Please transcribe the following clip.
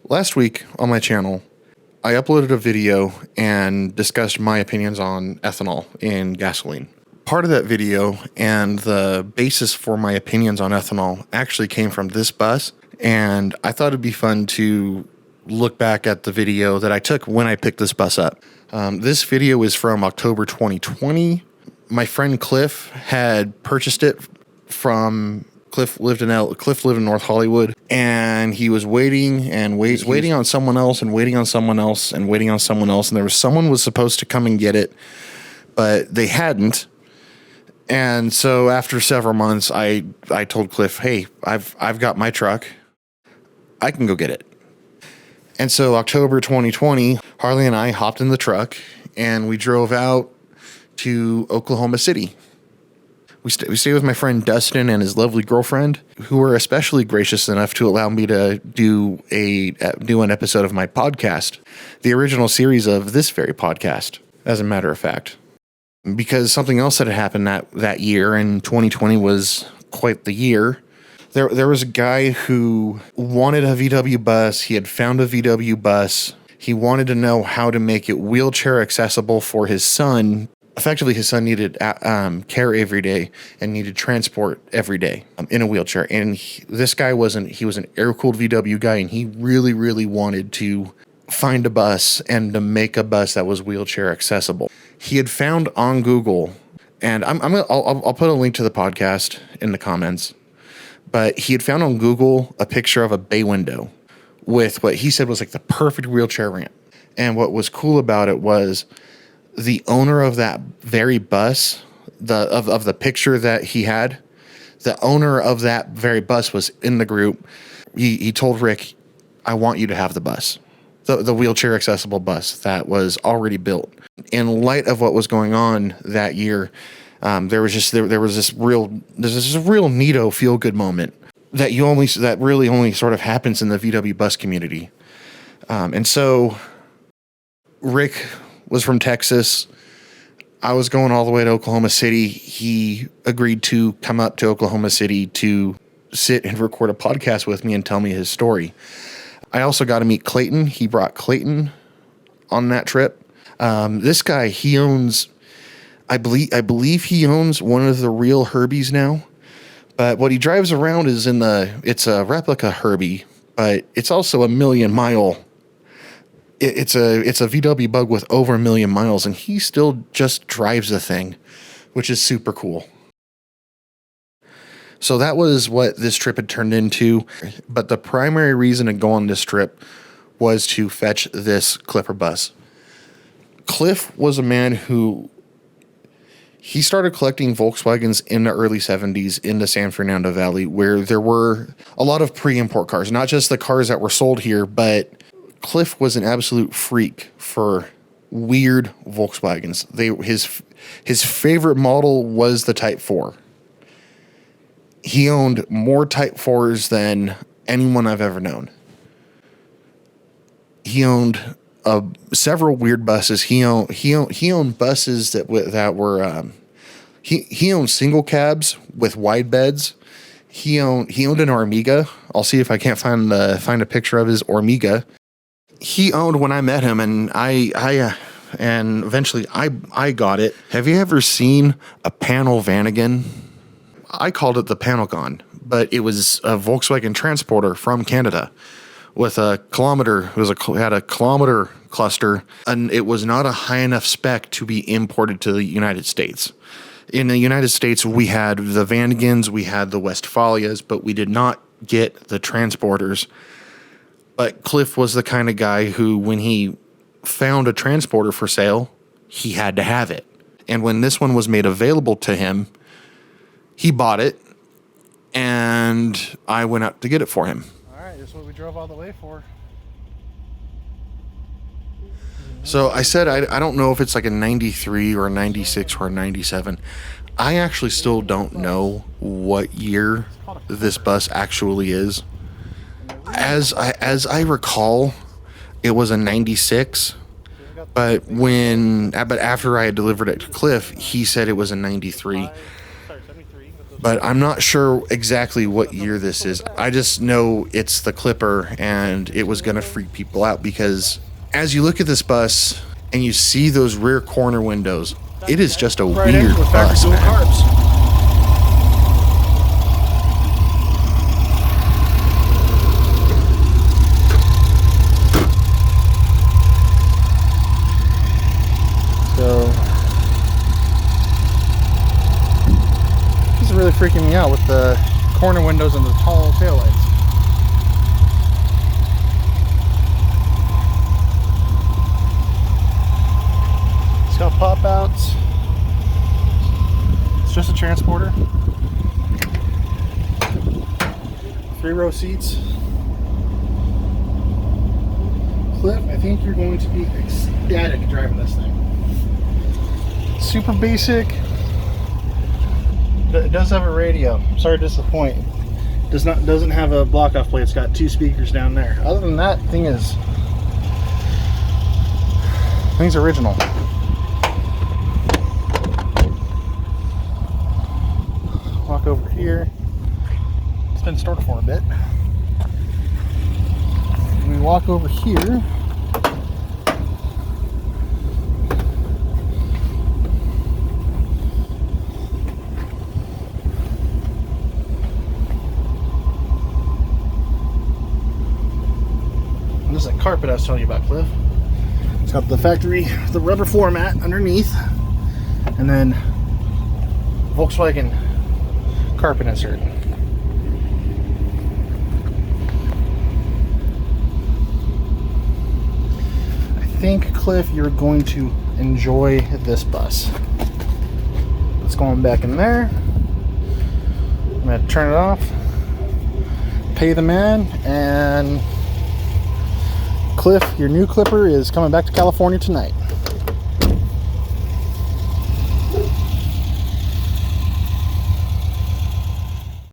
Last week on my channel, I uploaded a video and discussed my opinions on ethanol in gasoline. Part of that video and the basis for my opinions on ethanol actually came from this bus, and I thought it'd be fun to look back at the video that I took when I picked this bus up. This video is from October 2020. My friend Cliff had purchased it from... Cliff lived in North Hollywood, and he was waiting on someone else and waiting on someone else and waiting on someone else, and someone was supposed to come and get it, but they hadn't. And so after several months, I told Cliff, "Hey, I've got my truck. I can go get it." And so October 2020, Harley and I hopped in the truck and we drove out to Oklahoma City. We stayed with my friend Dustin and his lovely girlfriend, who were especially gracious enough to allow me to do an episode of my podcast, the original series of this very podcast, as a matter of fact. Because something else that had happened that year, and 2020 was quite the year. There was a guy who wanted a VW bus. He had found a VW bus. He wanted to know how to make it wheelchair accessible for his son. Effectively, his son needed care every day and needed transport every day in a wheelchair. And this guy he was an air-cooled VW guy, and he really, really wanted to find a bus and to make a bus that was wheelchair accessible. He had found on Google, and I'll put a link to the podcast in the comments, but he had found on Google a picture of a bay window with what he said was like the perfect wheelchair ramp. And what was cool about it was the owner of that very bus, of the picture that he had, the owner of that very bus was in the group. He told Rick, "I want you to have the bus, the wheelchair accessible bus that was already built." In light of what was going on that year, there was this real neato feel good moment that really only sort of happens in the VW bus community. And so Rick was from Texas. I was going all the way to Oklahoma City. He agreed to come up to Oklahoma City to sit and record a podcast with me and tell me his story. I also got to meet Clayton. He brought Clayton on that trip. This guy, he owns, I believe he owns one of the real Herbies now. But what he drives around is it's a replica Herbie, but it's also a million mile. It's a VW Bug with over 1 million miles, and he still just drives the thing, which is super cool. So that was what this trip had turned into. But the primary reason to go on this trip was to fetch this Clipper bus. Cliff was a man who he started collecting Volkswagens in the early 70s in the San Fernando Valley, where there were a lot of pre-import cars, not just the cars that were sold here, but Cliff was an absolute freak for weird Volkswagens. His favorite model was the Type 4. He owned more Type 4s than anyone I've ever known. He owned several weird buses. He owned buses that were he owned single cabs with wide beds. He owned an Ormiga. I'll see if I can't find a picture of his Ormiga. He owned when I met him, and and eventually I got it. Have you ever seen a panel Vanagon? I called it the Panagon, but it was a Volkswagen transporter from Canada with a kilometer. Had a kilometer cluster, and it was not a high enough spec to be imported to the United States. In the United States, we had the Vanagons, we had the Westphalias, but we did not get the transporters. But Cliff was the kind of guy who, when he found a transporter for sale, he had to have it. And when this one was made available to him, he bought it, and I went out to get it for him. All right, this is what we drove all the way for. So I said I don't know if it's like a 93 or a 96 or a 97. I actually still don't know what year this bus actually is. As I recall, it was a 96, but after I had delivered it to Cliff, he said it was a 93. but I'm not sure exactly what year this is. I just know it's the Clipper, and it was going to freak people out because as you look at this bus and you see those rear corner windows, it is just a weird bus, man. So this is really freaking me out with the corner windows and the tall taillights. It's got pop outs. It's just a transporter. 3-row seats. Cliff, I think you're going to be ecstatic driving this thing. Super basic. It does have a radio. Sorry to disappoint. Doesn't have a block off plate. It's got 2 speakers down there. Other than that, thing's original. Walk over here. It's been stored for a bit. We walk over here. This is that carpet I was telling you about, Cliff. It's got the factory, the rubber floor mat underneath, and then Volkswagen carpet insert. I think, Cliff, you're going to enjoy this bus. Let's go on back in there. I'm going to turn it off, pay the man, and Cliff, your new Clipper is coming back to California tonight.